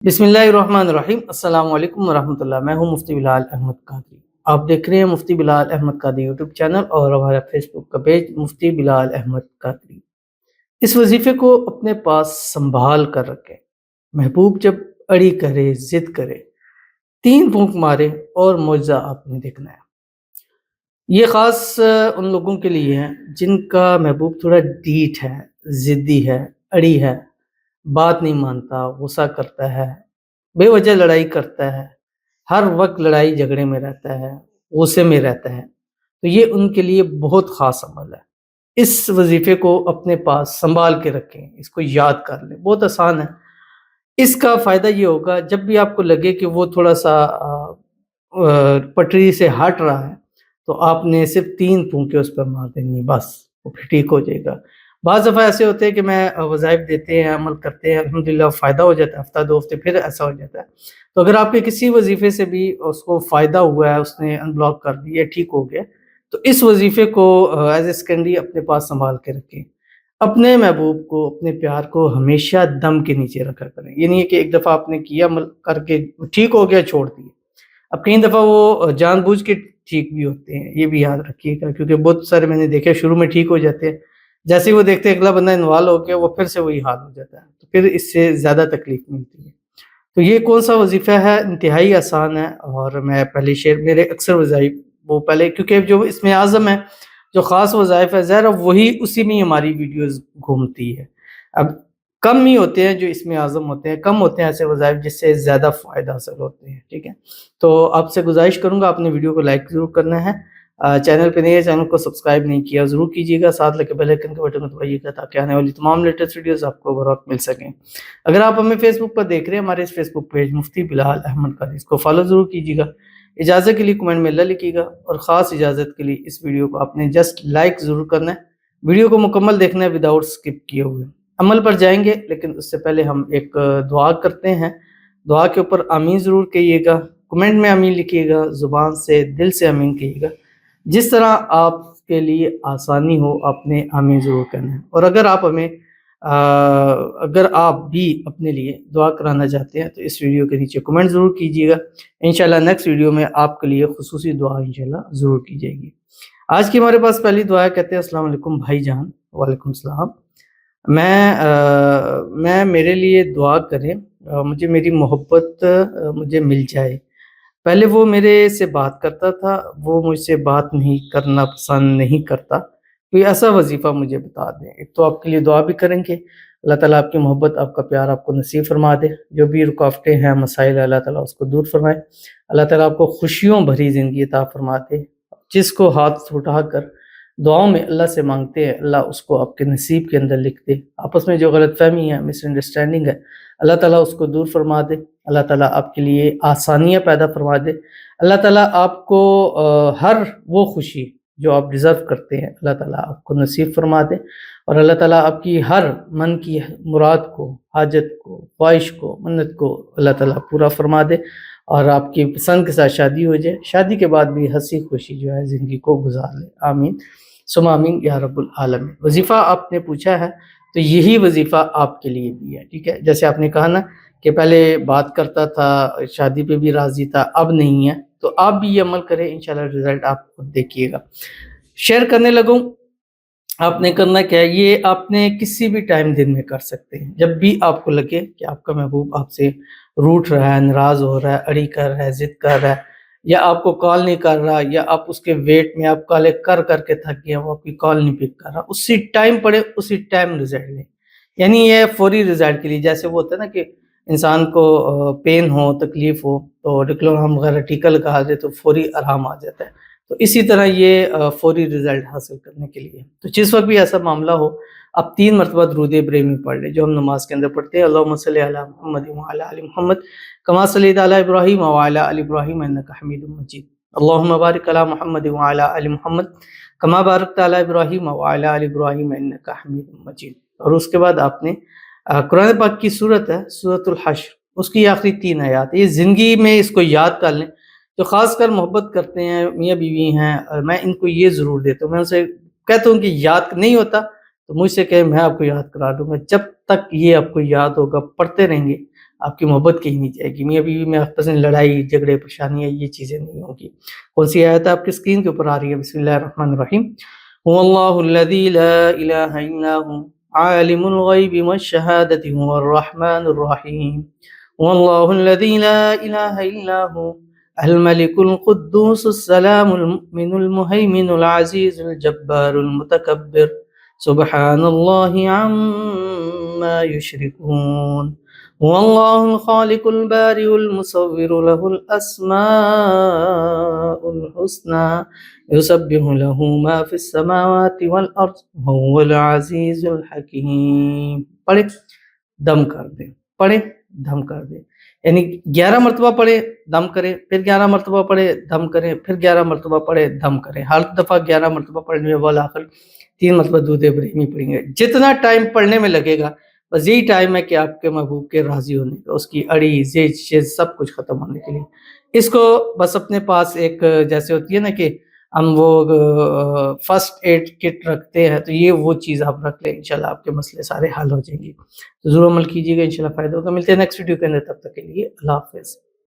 بسم اللہ الرحمن الرحیم۔ السلام علیکم ورحمۃ اللہ۔ میں ہوں مفتی بلال احمد قادری۔ آپ دیکھ رہے ہیں مفتی بلال احمد قادری یوٹیوب چینل اور ہمارا فیس بک کا پیج مفتی بلال احمد قادری۔ اس وظیفے کو اپنے پاس سنبھال کر رکھیں۔ محبوب جب اڑی کرے، ضد کرے، 3 پھونک مارے اور معجزہ آپ نے دیکھنا ہے۔ یہ خاص ان لوگوں کے لیے ہے جن کا محبوب تھوڑا ڈیٹ ہے، ضدی ہے، اڑی ہے، بات نہیں مانتا، غصہ کرتا ہے، بے وجہ لڑائی کرتا ہے، ہر وقت لڑائی جھگڑے میں رہتا ہے، غصے میں رہتا ہے، تو یہ ان کے لیے بہت خاص عمل ہے۔ اس وظیفے کو اپنے پاس سنبھال کے رکھیں، اس کو یاد کر لیں، بہت آسان ہے۔ اس کا فائدہ یہ ہوگا جب بھی آپ کو لگے کہ وہ تھوڑا سا پٹری سے ہٹ رہا ہے تو آپ نے صرف 3 پھونکے اس پر مار دینی ہے، بس وہ پھر ٹھیک ہو جائے گا۔ بعض دفعہ ایسے ہوتے ہیں کہ میں وظائف دیتے ہیں، عمل کرتے ہیں، الحمدللہ فائدہ ہو جاتا ہے، ہفتہ 2 ہفتے پھر ایسا ہو جاتا ہے۔ تو اگر آپ کے کسی وظیفے سے بھی اس کو فائدہ ہوا ہے، اس نے ان بلاک کر دیا، ٹھیک ہو گیا، تو اس وظیفے کو ایز اے سیکنڈری اپنے پاس سنبھال کے رکھیں۔ اپنے محبوب کو، اپنے پیار کو ہمیشہ دم کے نیچے رکھا کریں۔ یہ نہیں ہے کہ ایک دفعہ آپ نے کیا، عمل کر کے ٹھیک ہو گیا، چھوڑ دیا۔ اب کئی دفعہ وہ جان بوجھ کے ٹھیک بھی ہوتے ہیں، یہ بھی یاد رکھیے گا، کیونکہ بہت سارے میں نے دیکھے شروع میں ٹھیک ہو جاتے ہیں، جیسے ہی وہ دیکھتے ہیں اگلا بندہ انوالو ہو گیا، وہ پھر سے وہی حال ہو جاتا ہے، تو پھر اس سے زیادہ تکلیف ملتی ہے۔ تو یہ کون سا وظیفہ ہے؟ انتہائی آسان ہے، اور میں پہلے میرے اکثر وظائف وہ پہلے، کیونکہ جو اس میں اعظم ہے، جو خاص وظائف ہے، ظاہر وہی اسی میں ہماری ویڈیوز گھومتی ہے۔ اب کم ہی ہوتے ہیں جو اس میں اعظم ہوتے ہیں، کم ہوتے ہیں ایسے وظائف جس سے زیادہ فائدہ حاصل ہوتے ہیں، ٹھیک ہے؟ تو آپ سے گزارش کروں گا، آپ نے ویڈیو کو لائک ضرور کرنا ہے، چینل پہ نہیں ہے، چینل کو سبسکرائب نہیں کیا ضرور کیجیے گا، ساتھ لگے بیل آئیکن کے بٹن کو دبائیے گا تاکہ آنے والی تمام لیٹسٹ ویڈیوز آپ کو بر وقت مل سکیں۔ اگر آپ ہمیں فیس بک پر دیکھ رہے ہیں، ہمارے اس فیس بک پیج مفتی بلال احمد قادری، اس کو فالو ضرور کیجیے گا۔ اجازت کے لیے کمنٹ میں اللہ لکھیے گا، اور خاص اجازت کے لیے اس ویڈیو کو آپ نے جسٹ لائک ضرور کرنا ہے، ویڈیو کو مکمل دیکھنا ہے وداؤٹ سکپ کیے ہوئے۔ عمل پر جائیں گے، لیکن اس سے پہلے ہم ایک دعا کرتے ہیں۔ دعا کے اوپر آمین ضرور کہیے گا، کمنٹ میں آمین لکھیے گا، زبان سے دل سے آمین کہیے گا، جس طرح آپ کے لیے آسانی ہو آپ نے آمین ضرور کرنا ہے۔ اور اگر آپ بھی اپنے لیے دعا کرانا چاہتے ہیں تو اس ویڈیو کے نیچے کمنٹ ضرور کیجیے گا، انشاءاللہ نیکسٹ ویڈیو میں آپ کے لیے خصوصی دعا انشاءاللہ ضرور کی جائے گی۔ آج کی ہمارے پاس پہلی دعا ہے، کہتے ہیں السلام علیکم بھائی جان۔ وعلیکم السلام۔ میں میرے لیے دعا کریں، مجھے میری محبت مجھے مل جائے۔ پہلے وہ میرے سے بات کرتا تھا، وہ مجھ سے بات نہیں کرنا پسند نہیں کرتا، کوئی ایسا وظیفہ مجھے بتا دیں۔ ایک تو آپ کے لیے دعا بھی کریں گے، اللہ تعالیٰ آپ کی محبت، آپ کا پیار آپ کو نصیب فرما دے، جو بھی رکاوٹیں ہیں، مسائل ہیں، اللہ تعالیٰ اس کو دور فرمائے، اللہ تعالیٰ آپ کو خوشیوں بھری زندگی عطا فرما دے۔ جس کو ہاتھ اٹھا کر دعاؤں میں اللہ سے مانگتے ہیں، اللہ اس کو آپ کے نصیب کے اندر لکھ دے۔ آپس میں جو غلط فہمی ہے، مس انڈرسٹینڈنگ ہے، اللہ تعالیٰ اس کو دور فرما دے، اللہ تعالیٰ آپ کے لیے آسانیاں پیدا فرما دے، اللہ تعالیٰ آپ کو ہر وہ خوشی جو آپ ڈیزرو کرتے ہیں اللہ تعالیٰ آپ کو نصیب فرما دے، اور اللہ تعالیٰ آپ کی ہر من کی مراد کو، حاجت کو، خواہش کو، منت کو اللہ تعالیٰ پورا فرما دے، اور آپ کی پسند کے ساتھ شادی ہو جائے، شادی کے بعد بھی ہنسی خوشی جو ہے زندگی کو گزار لے۔ آمین ثم آمین یا رب العالمین۔ وظیفہ آپ نے پوچھا ہے تو یہی وظیفہ آپ کے لیے بھی ہے، ٹھیک ہے؟ جیسے آپ نے کہا نا کہ پہلے بات کرتا تھا، شادی پہ بھی راضی تھا، اب نہیں ہے، تو آپ بھی یہ عمل کریں، انشاءاللہ رزلٹ آپ خود دیکھیے گا۔ شیئر کرنے لگوں، آپ نے کرنا کیا ہے، یہ آپ نے کسی بھی ٹائم دن میں کر سکتے ہیں، جب بھی آپ کو لگے کہ آپ کا محبوب آپ سے روٹھ رہا ہے، ناراض ہو رہا ہے، اڑی کر رہا ہے، ضد کر رہا ہے، یا آپ کو کال نہیں کر رہا، یا آپ اس کے ویٹ میں آپ کالیں کر کر کے تھک گئے، وہ آپ کی کال نہیں پک کر رہا، اسی ٹائم پڑھے، اسی ٹائم رزلٹ لیں۔ یعنی یہ فوری رزلٹ کے لیے، جیسے وہ ہوتا ہے نا کہ انسان کو پین ہو، تکلیف ہو تو ڈکلوہم وغیرہ ٹیکہ لگا دے تو فوری آرام آ جاتا ہے، تو اسی طرح یہ فوری رزلٹ حاصل کرنے کے لیے، تو جس وقت بھی ایسا معاملہ ہو آپ 3 مرتبہ درود ابراہیمی پڑھ لیں، جو ہم نماز کے اندر پڑھتے ہیں، اللہم صلی علی محمد وعلی آل محمد کما صلیت علی ابراہیم وعلی آل ابراہیم انک حمید مجید، اللہم بارک علی محمد وعلی آل محمد کما بارکت علی ابراہیم وعلی آل ابراہیم انک حمید مجید۔ اور اس کے بعد آپ نے قرآن پاک کی صورت ہے سورۃ الحشر، اس کی آخری 3 آیات، یہ زندگی میں اس کو یاد کر لیں۔ جو خاص کر محبت کرتے ہیں، میاں بیوی ہیں، میں ان کو یہ ضرور دیتا ہوں، میں ان سے کہتا ہوں کہ یاد نہیں ہوتا تو مجھ سے کہیں، میں آپ کو یاد کرا دوں گا، جب تک یہ آپ کو یاد ہوگا پڑھتے رہیں گے، آپ کی محبت کہیں نہیں جائے گی، میاں بیوی میں آپس میں لڑائی جھگڑے پریشانیاں یہ چیزیں نہیں ہوگی۔ کون سی آیت آپ کی اسکرین کے اوپر آ رہی ہے؟ بسم اللہ الرحمن الرحیم، هو اللہ الذی لا الہ الا هو عالم الغیب والشہادۃ هو الرحمن الرحیم، هو اللہ الذی لا الہ الا هو الملك القدوس السلام المؤمن المهيمن العزيز الجبار المتكبر سبحان الله عما يشركون، هو الله الخالق البارئ المصور له الأسماء الحسنى يسبح له ما في السماوات والأرض وهو العزيز الحكيم۔ پڑھے دم کر دیں، پڑھے دم کر دیں، یعنی 11 مرتبہ پڑھے دم کریں، پھر 11 مرتبہ پڑھے دم کریں، پھر 11 مرتبہ پڑھے دم کریں۔ ہر دفعہ 11 مرتبہ پڑھنے میں والآخر 3 مرتبہ درود ابراہیمی پڑھیں گے۔ جتنا ٹائم پڑھنے میں لگے گا بس یہی ٹائم ہے کہ آپ کے محبوب کے راضی ہونے کا، اس کی اڑی زیج شیز سب کچھ ختم ہونے کے لیے۔ اس کو بس اپنے پاس ایک جیسے ہوتی ہے نا کہ ہم وہ فرسٹ ایڈ کٹ رکھتے ہیں، تو یہ وہ چیز آپ رکھ لیں، انشاءاللہ آپ کے مسئلے سارے حل ہو جائیں گے۔ تو ضرور عمل کیجیے گا، انشاءاللہ فائدہ ہوگا۔ ملتے ہیں نیکسٹ ویڈیو کے اندر، تب تک کے لیے اللہ حافظ۔